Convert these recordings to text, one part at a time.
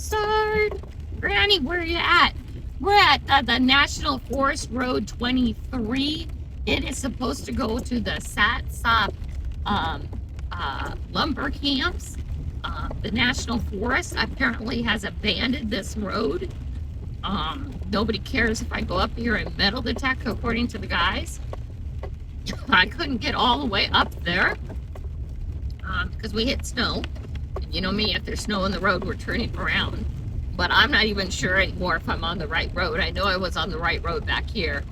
start. Granny, where are you at? We're at the National Forest Road 23. It is supposed to go to the Satsop lumber camps. The National Forest apparently has abandoned this road. Nobody cares if I go up here and metal detect, according to the guys. I couldn't get all the way up there because we hit snow. And you know me, if there's snow on the road, we're turning around. But I'm not even sure anymore if I'm on the right road. I know I was on the right road back here.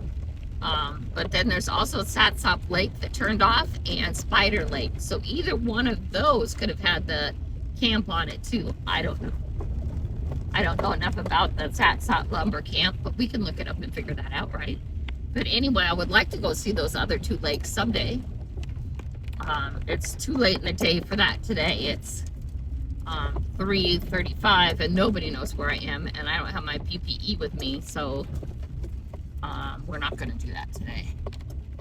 But then there's also Satsop Lake that turned off and Spider Lake. So either one of those could have had the camp on it too. I don't know. I don't know enough about the Satsop lumber camp, but we can look it up and figure that out, right? But anyway, I would like to go see those other two lakes someday. It's too late in the day for that today. It's 3:35 and nobody knows where I am, and I don't have my PPE with me, so we're not going to do that today.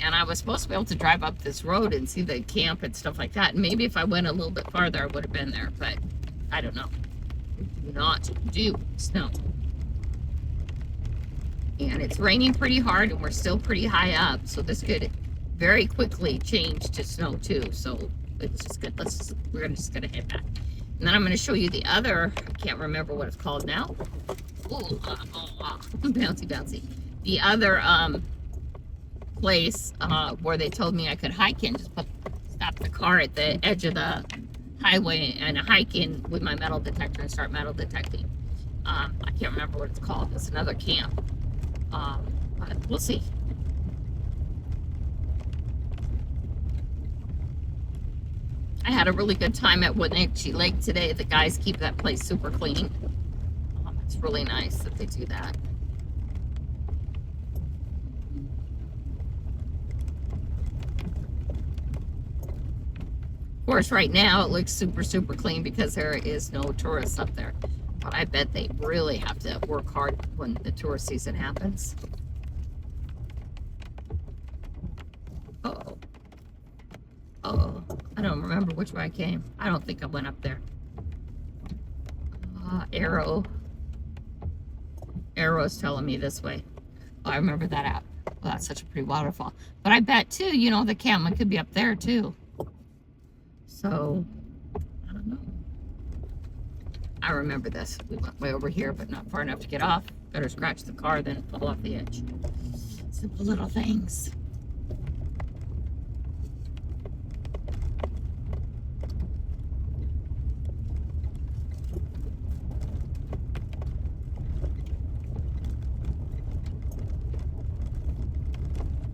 And I was supposed to be able to drive up this road and see the camp and stuff like that. And maybe if I went a little bit farther, I would have been there, but I don't know. Do not do snow. And it's raining pretty hard, and we're still pretty high up, so this could very quickly change to snow too. So it's just good. We're just gonna head back, and then I'm gonna show you the other. I can't remember what it's called now. Ooh, bouncy, bouncy. The other place where they told me I could hike in. Just stop the car at the edge of the highway and hike in with my metal detector and start metal detecting. I can't remember what it's called. It's another camp. But we'll see. I had a really good time at Wenzel Lake today. The guys keep that place super clean. It's really nice that they do that. Of course, right now it looks super, super clean because there is no tourists up there. But I bet they really have to work hard when the tourist season happens. Uh-oh. Uh-oh. I don't remember which way I came. I don't think I went up there. Arrow. Arrow's telling me this way. Oh, I remember that app. Well, that's such a pretty waterfall. But I bet, too, you know, the camp could be up there, too. So, I don't know. I remember this. We went way over here, but not far enough to get off. Better scratch the car than fall off the edge. Simple little things.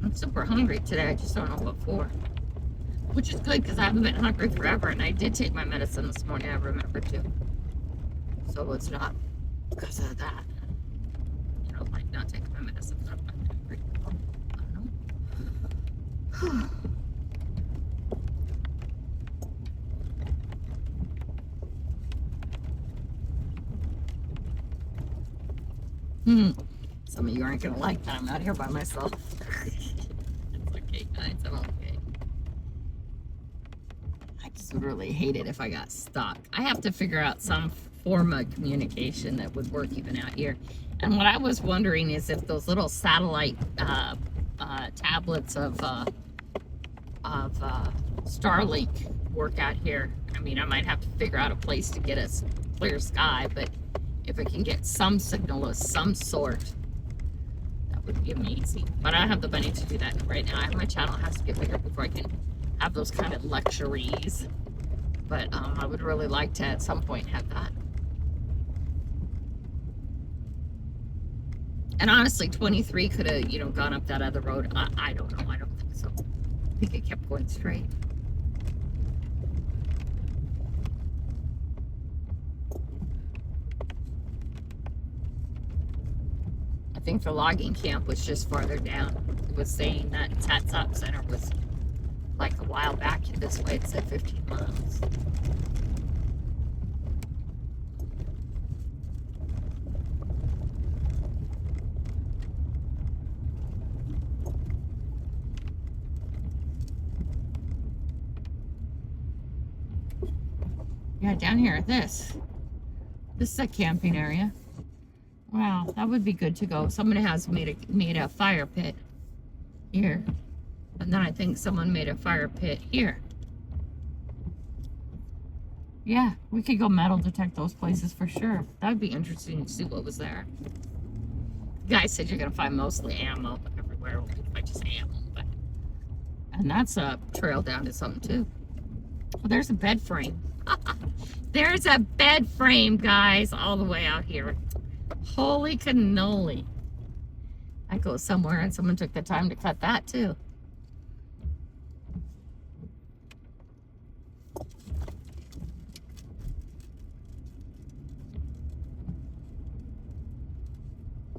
I'm super hungry today. I just don't know what for. Which is good because I haven't been hungry forever, and I did take my medicine this morning. I remember to. So it's not because of that. You know, like not taking my medicine. I'm not hungry. I don't know. Some of you aren't gonna like that I'm out here by myself. It's okay, guys. I'm okay. I just would really hate it if I got stuck. I have to figure out some form of communication that would work even out here. And what I was wondering is if those little satellite tablets of Starlink work out here. I mean, I might have to figure out a place to get us clear sky, but if it can get some signal of some sort, that would be amazing. But I don't have the money to do that right now. My channel has to get bigger before I can have those kind of luxuries. But I would really like to at some point have that. And honestly, 23 could have, you know, gone up that other road. I don't know. I don't think so. I think it kept going straight. I think the logging camp was just farther down. It was saying that Satsop Center was like a while back this way. It said 15 miles. Yeah, down here, this. This is a camping area. Wow, that would be good to go. Someone has made a fire pit here. And then I think someone made a fire pit here. Yeah, we could go metal detect those places for sure. That would be interesting to see what was there. The guy said you're going to find mostly ammo everywhere. We can find just ammo. But... And that's a trail down to something too. Oh, there's a bed frame. There's a bed frame, guys, all the way out here. Holy cannoli. That goes somewhere, and someone took the time to cut that too.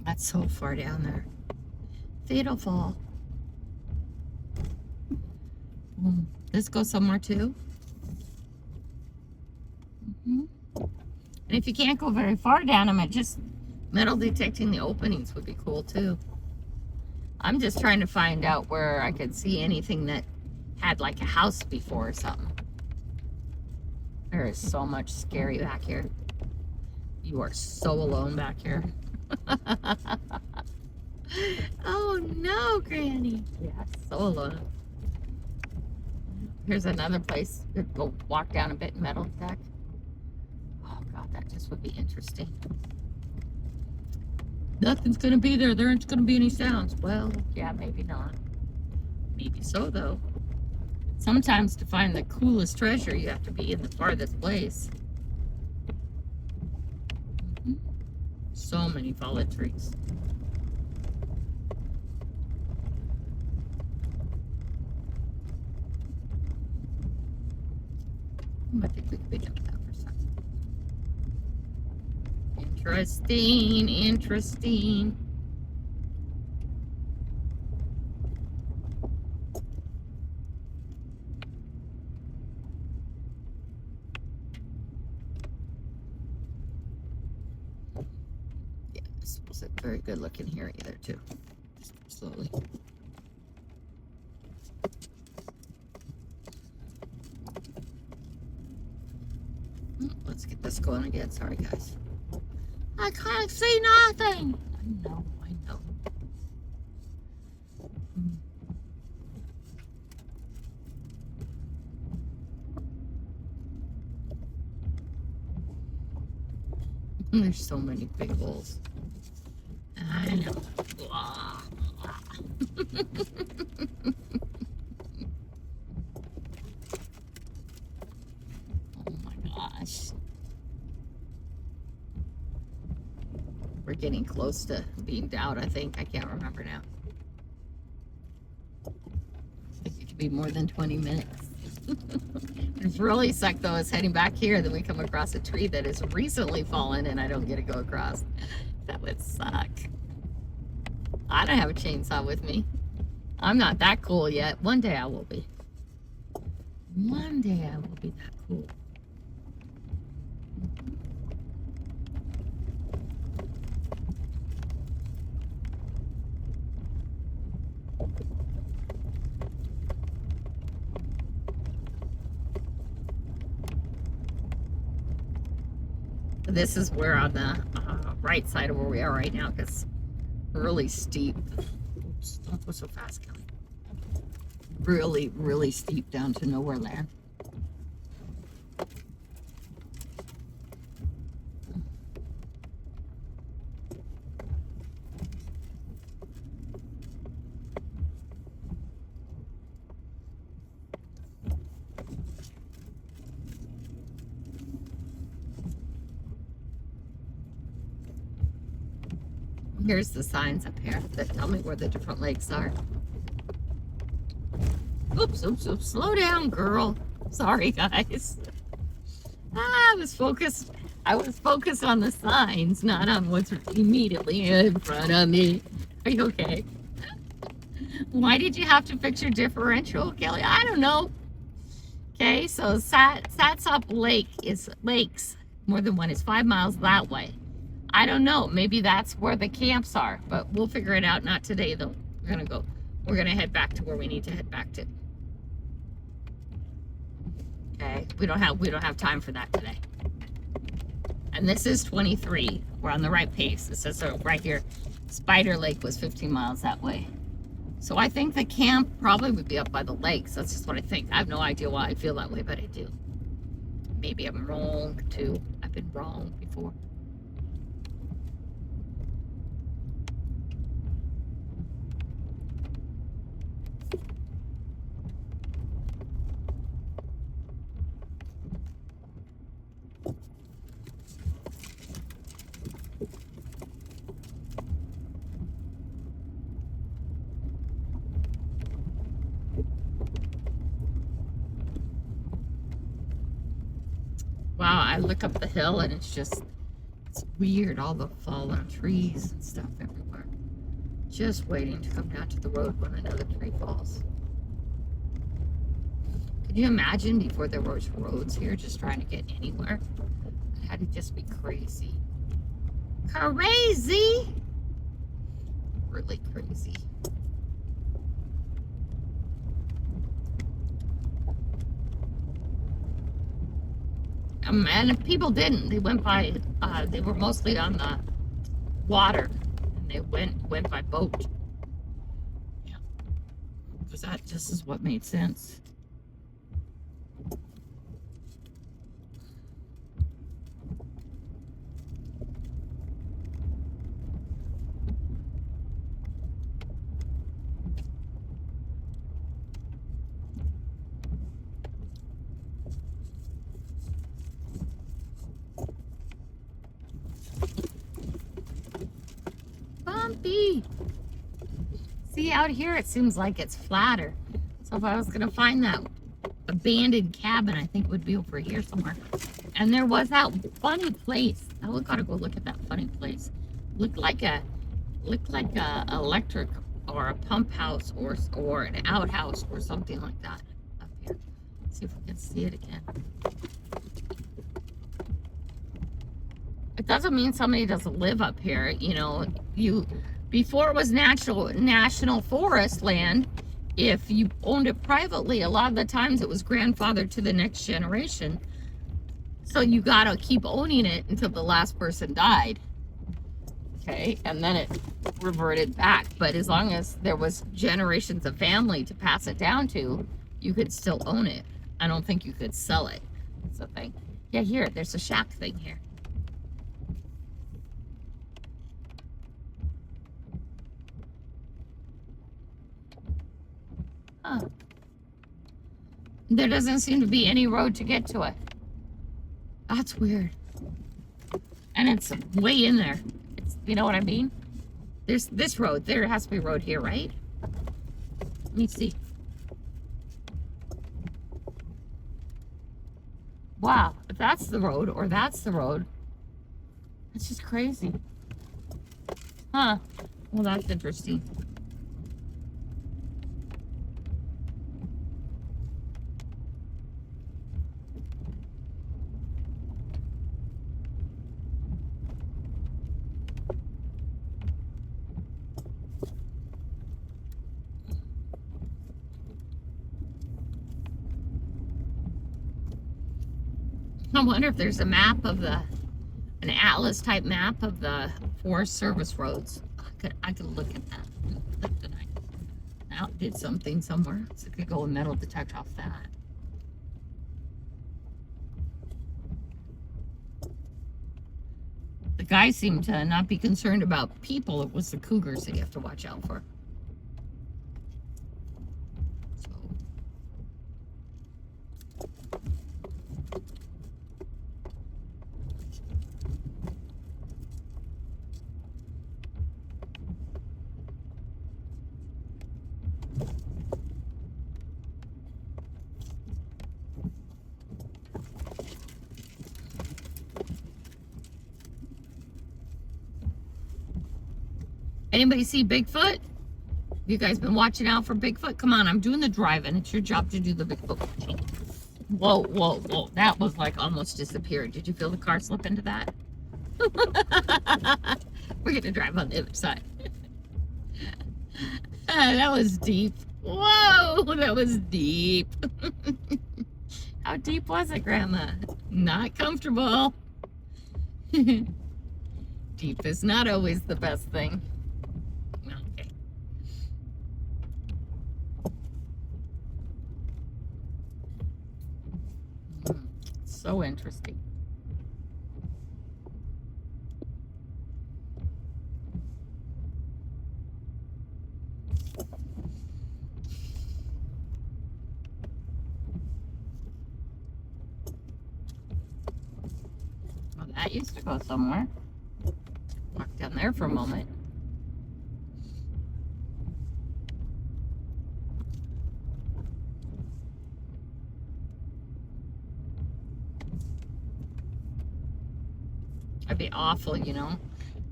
That's so far down there. Fatal fall. This goes somewhere too. And if you can't go very far down them, just metal detecting the openings would be cool too. I'm just trying to find out where I could see anything that had like a house before or something. There is so much scary back here. You are so alone back here. Oh no, Granny. Yeah, so alone. Here's another place. Go walk down a bit and metal detect. Oh god, that just would be interesting. Nothing's gonna be there. There aren't gonna be any sounds. Well, yeah, maybe not. Maybe so though. Sometimes to find the coolest treasure, you have to be in the farthest place. So many fallen trees. I think we could be done with that for a second. Interesting, interesting. Yeah, this wasn't very good looking here either, too. Just slowly. Let's get this going again. Sorry, guys. I can't see nothing. I know, I know. There's so many big holes. I know. Oh my gosh. We're getting close to being down, I think. I can't remember now. I think it could be more than 20 minutes. It's really sucked though, is heading back here, then we come across a tree that has recently fallen and I don't get to go across. That would suck. I don't have a chainsaw with me. I'm not that cool yet. One day I will be. One day I will be that cool. This is where on the right side of where we are right now, because really steep. Oops, don't go so fast, Kelly. Really, really steep down to nowhere land. Here's the signs up here that tell me where the different lakes are. Oops, oops, oops. Slow down, girl. Sorry, guys. I was focused on the signs, not on what's immediately in front of me. Are you okay? Why did you have to fix your differential, Kelly? I don't know. Okay, so Satsop Lake is lakes. More than one is 5 miles that way. I don't know. Maybe that's where the camps are, but we'll figure it out. Not today, though. We're gonna head back to where we need to head back to. Okay, we don't have time for that today. And this is 23. We're on the right pace. It says so right here. Spider Lake was 15 miles that way. So I think the camp probably would be up by the lakes. That's just what I think. I have no idea why I feel that way, but I do. Maybe I'm wrong too. I've been wrong before. Wow, I look up the hill and it's weird, all the fallen trees and stuff everywhere. Just waiting to come down to the road when another tree falls. Could you imagine before there was roads here, just trying to get anywhere? It had to just be crazy. Crazy! Really crazy. And if people didn't, they went by, they were mostly on the water, and they went by boat. Yeah, because that just is what made sense. Bumpy. See, out here it seems like it's flatter. So if I was gonna find that abandoned cabin, I think it would be over here somewhere. And there was that funny place. I gotta go look at that funny place. Looked like a electric or a pump house or an outhouse or something like that up here. Let's see if we can see it again. It doesn't mean somebody doesn't live up here. You know, before it was national forest land, if you owned it privately, a lot of the times it was grandfathered to the next generation. So you gotta keep owning it until the last person died. Okay, and then it reverted back. But as long as there was generations of family to pass it down to, you could still own it. I don't think you could sell it. That's the thing. Yeah, here, there's a shack thing here. Huh. There doesn't seem to be any road to get to it. That's weird. And it's way in there. You know what I mean? There's this road. There has to be a road here, right? Let me see. Wow, if that's the road or that's the road, it's just crazy. Huh. Well, that's interesting. I wonder if there's a map of an atlas type map of the Forest Service roads. I could look at that tonight. I did something somewhere, so I could go and metal detect off that. The guys seem to not be concerned about people. It was the cougars that you have to watch out for. Anybody see Bigfoot? You guys been watching out for Bigfoot? Come on, I'm doing the driving. It's your job to do the Bigfoot watching. Whoa, whoa, whoa. That was like almost disappeared. Did you feel the car slip into that? We're going to drive on the other side. That was deep. Whoa, that was deep. How deep was it, Grandma? Not comfortable. Deep is not always the best thing. Okay. So interesting. Well, that used to go somewhere. Walk down there for a moment. That'd be awful, you know,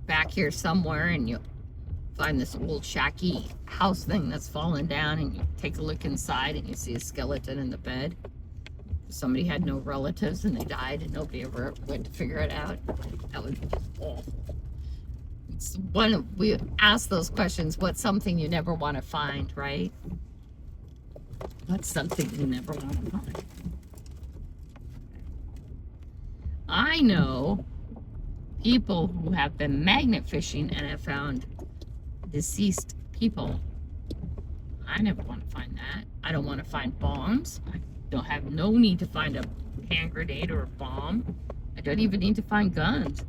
back here somewhere and you find this old shacky house thing that's fallen down and you take a look inside and you see a skeleton in the bed. Somebody had no relatives and they died and nobody ever went to figure it out. That would be awful. It's we ask those questions, what's something you never want to find, right? What's something you never want to find? I know people who have been magnet fishing and have found deceased people. I never want to find that. I don't want to find bombs. I don't have no need to find a hand grenade or a bomb. I don't even need to find guns.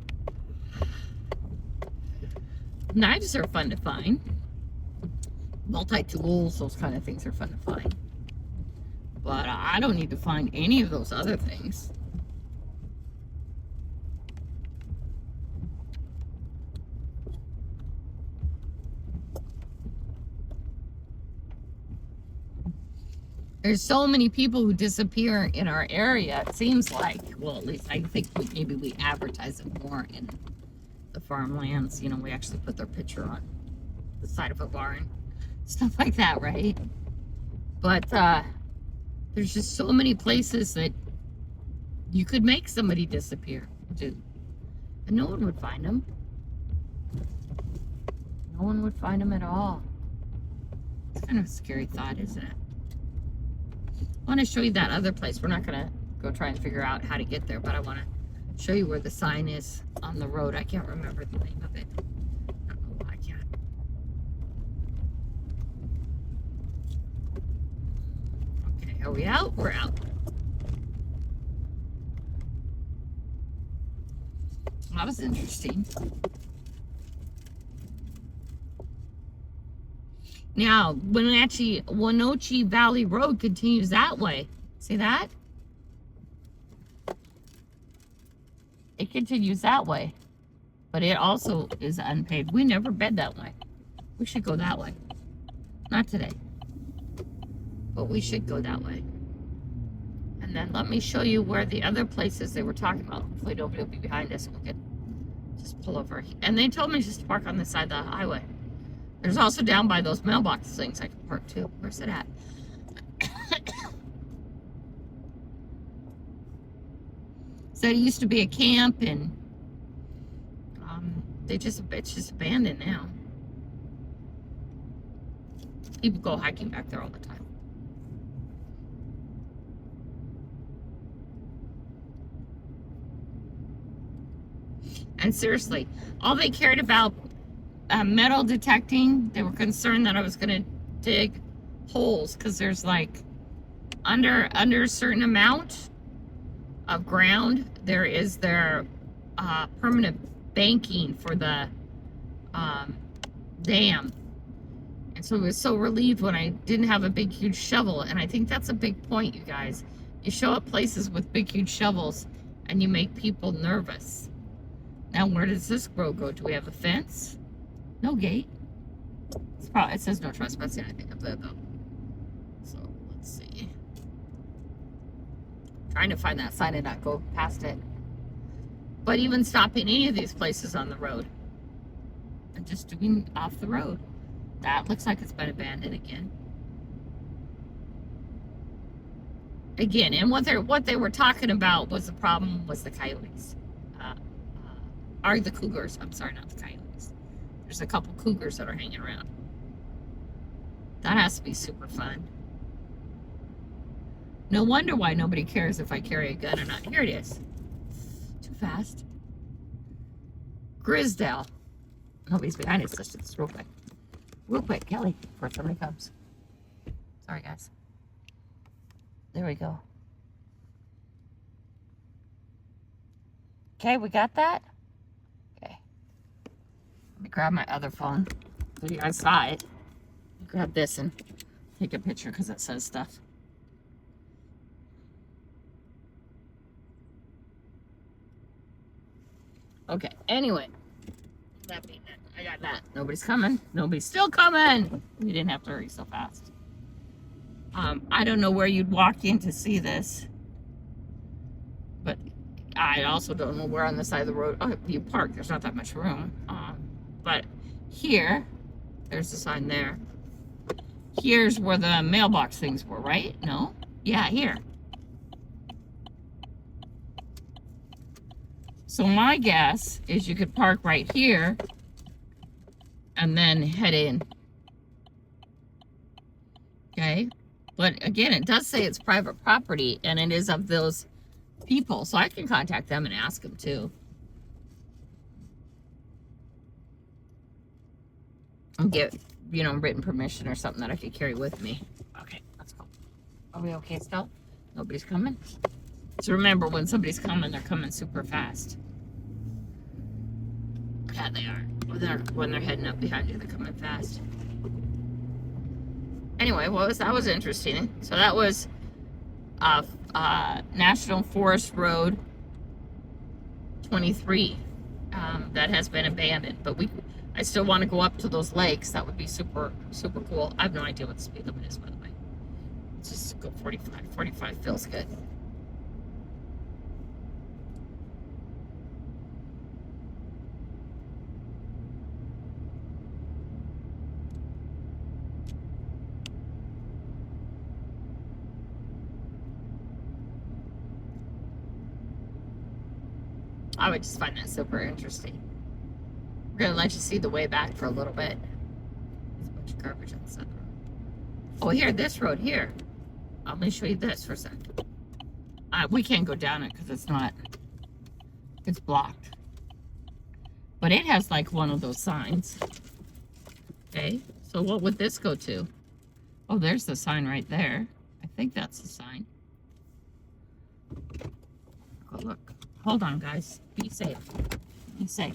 Knives are fun to find. Multi-tools, those kind of things are fun to find. But I don't need to find any of those other things. There's so many people who disappear in our area, it seems like. Well, at least I think maybe we advertise it more in the farmlands. You know, we actually put their picture on the side of a barn. Stuff like that, right? But there's just so many places that you could make somebody disappear to. And no one would find them. No one would find them at all. It's kind of a scary thought, isn't it? I want to show you that other place. We're not going to go try and figure out how to get there, but I want to show you where the sign is on the road. I can't remember the name of it. I don't know why I can't. Okay, are we out? We're out. Well, that was interesting. Now, Wenatchee Valley Road continues that way. See that? It continues that way. But it also is unpaved. We never bed that way. We should go that way. Not today. But we should go that way. And then let me show you where the other places they were talking about. Hopefully nobody will be behind us. We can just pull over. And they told me just to park on the side of the highway. There's also down by those mailbox things I can park too. Where's it at? So it used to be a camp and it's just abandoned now. People go hiking back there all the time. And seriously, all they cared about metal detecting, they were concerned that I was going to dig holes because there's like under a certain amount of ground there is their permanent banking for the dam. And so I was so relieved when I didn't have a big huge shovel, and I think that's a big point, you guys. You show up places with big huge shovels and you make people nervous. Now where does this road go? Do we have a fence? No gate. It says no trespassing, I think, up there, though. So, let's see. Trying to find that sign and not go past it. But even stopping any of these places on the road and just doing off the road. That looks like it's been abandoned again. And what they were talking about was the problem was the coyotes. Or the cougars. I'm sorry, not the coyotes. There's a couple cougars that are hanging around. That has to be super fun. No wonder why nobody cares if I carry a gun or not. Here it is. Too fast. Grisdale. Nobody's behind us. Let's just real quick. Real quick, Kelly, before somebody comes. Sorry, guys. There we go. Okay, we got that? Okay. Let me grab my other phone so you guys saw it. Grab this and take a picture because it says stuff. Okay, anyway. That being it, I got that. Nobody's coming. Nobody's still coming. You didn't have to hurry so fast. I don't know where you'd walk in to see this. But I also don't know where on the side of the road. Oh, you park. There's not that much room. But here, there's the sign there. Here's where the mailbox things were, right? No? Yeah, here. So my guess is you could park right here and then head in. Okay? But again, it does say it's private property and it is of those people. So I can contact them and ask them too. And get, you know, written permission or something that I could carry with me. Okay, let's go. Are we okay still? Nobody's coming? So remember, when somebody's coming, they're coming super fast. Yeah, they are. When they're heading up behind you, they're coming fast. Anyway, that was interesting. So that was National Forest Road 23 that has been abandoned. But I still want to go up to those lakes. That would be super, super cool. I have no idea what the speed limit is, by the way. Let's just go 45. 45 feels good. I would just find that super interesting. We're going to let you see the way back for a little bit. There's a bunch of garbage on the side of the road. Oh, here, this road here. Let me show you this for a second. We can't go down it because it's blocked. But it has like one of those signs. Okay, so what would this go to? Oh, there's the sign right there. I think that's the sign. Oh, look. Hold on, guys. Be safe. Be safe.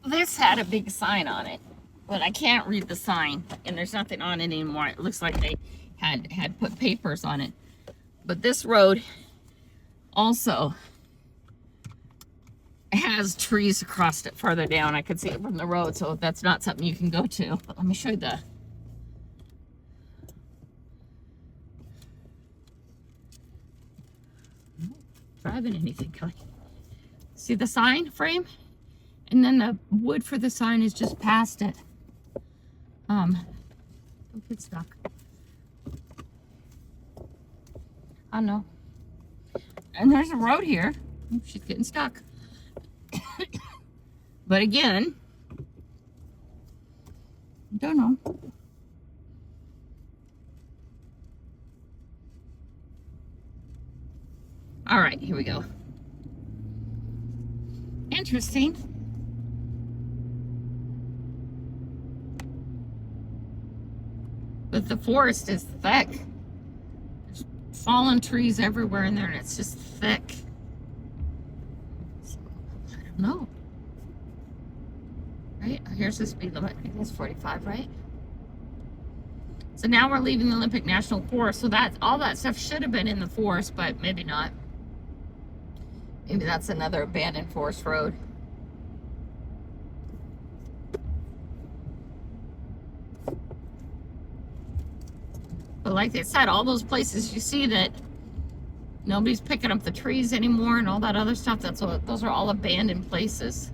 This had a big sign on it, but I can't read the sign, and there's nothing on it anymore. It looks like they had put papers on it. But this road also has trees across it further down. I could see it from the road, so that's not something you can go to. But let me show you the... I'm not driving anything, Kelly. See the sign frame? And then the wood for the sign is just past it. Don't get stuck. I know. And there's a road here. Oh, she's getting stuck. But again, don't know. All right, here we go. Interesting. But the forest is thick. There's fallen trees everywhere in there, and it's just thick. So, I don't know. Right? Here's the speed limit. I think it's 45, right? So now we're leaving the Olympic National Forest. So all that stuff should have been in the forest, but maybe not. Maybe that's another abandoned forest road. But like they said, all those places you see that nobody's picking up the trees anymore and all that other stuff, those are all abandoned places.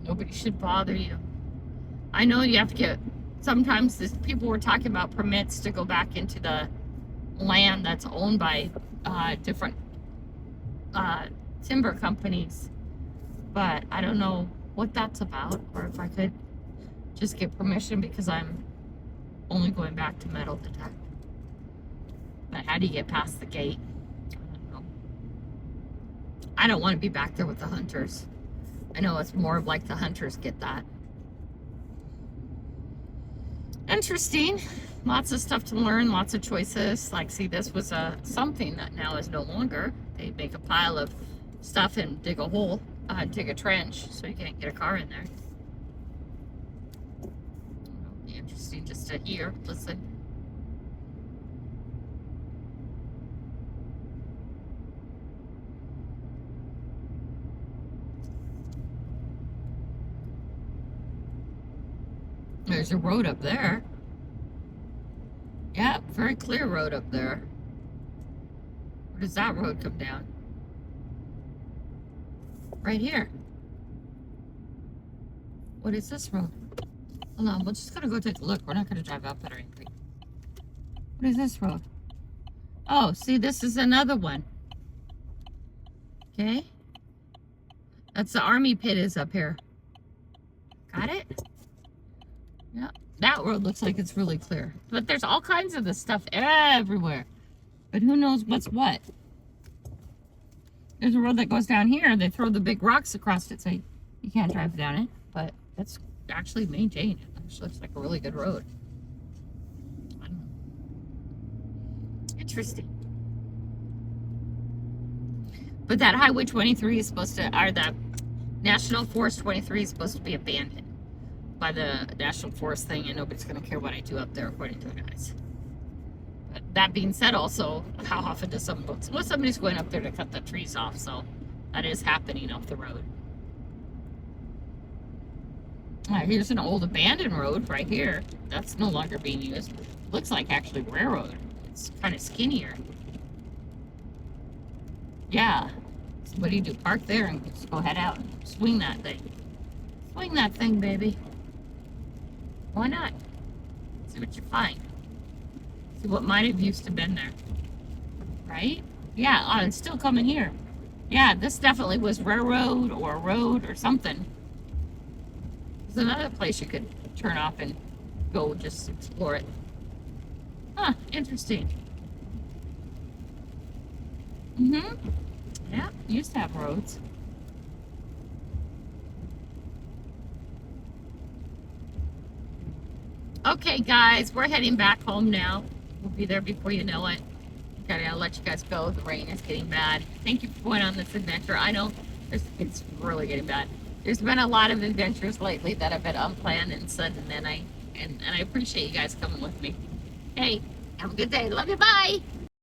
Nobody should bother you. I know you have to get, sometimes people were talking about permits to go back into the land that's owned by different timber companies, but I don't know what that's about, or if I could just get permission because I'm only going back to metal detect. But how do you get past the gate? I don't know. I don't want to be back there with the hunters. I know it's more of like the hunters get that. Interesting. Lots of stuff to learn, lots of choices. Like, see, this was something that now is no longer. They make a pile of stuff and dig a hole, dig a trench, so you can't get a car in there. It'll be interesting just to hear, listen. There's a road up there. Yeah, very clear road up there. Where does that road come down? Right here. What is this road? Hold on, we're just gonna go take a look. We're not gonna drive up it or anything. What is this road? Oh, see, this is another one. Okay. That's the army pit is up here. Got it? Yeah, that road looks like it's really clear. But there's all kinds of this stuff everywhere. But who knows what's what? There's a road that goes down here. They throw the big rocks across it so you can't drive down it. But it's actually maintained. It actually looks like a really good road. I don't know. Interesting. But that Highway 23 is supposed to, or the National Forest 23 is supposed to be abandoned by the National Forest thing, and nobody's going to care what I do up there, according to the guys. But that being said, also, how often does somebody's going up there to cut the trees off, so that is happening off the road. Here's an old abandoned road right here. That's no longer being used. Looks like actually railroad. It's kind of skinnier. Yeah. So what do you do? Park there and just go head out and swing that thing. Swing that thing, baby. Why not? See what you find. See what might have used to been there. Right? Yeah, it's still coming here. Yeah, this definitely was railroad or a road or something. There's another place you could turn off and go just explore it. Huh, interesting. Yeah, used to have roads. Okay, guys, we're heading back home now. We'll be there before you know it. Gotta let you guys go. The rain is getting bad. Thank you for going on this adventure. I know it's really getting bad. There's been a lot of adventures lately that have been unplanned and sudden, and I appreciate you guys coming with me. Hey, have a good day. Love you. Bye.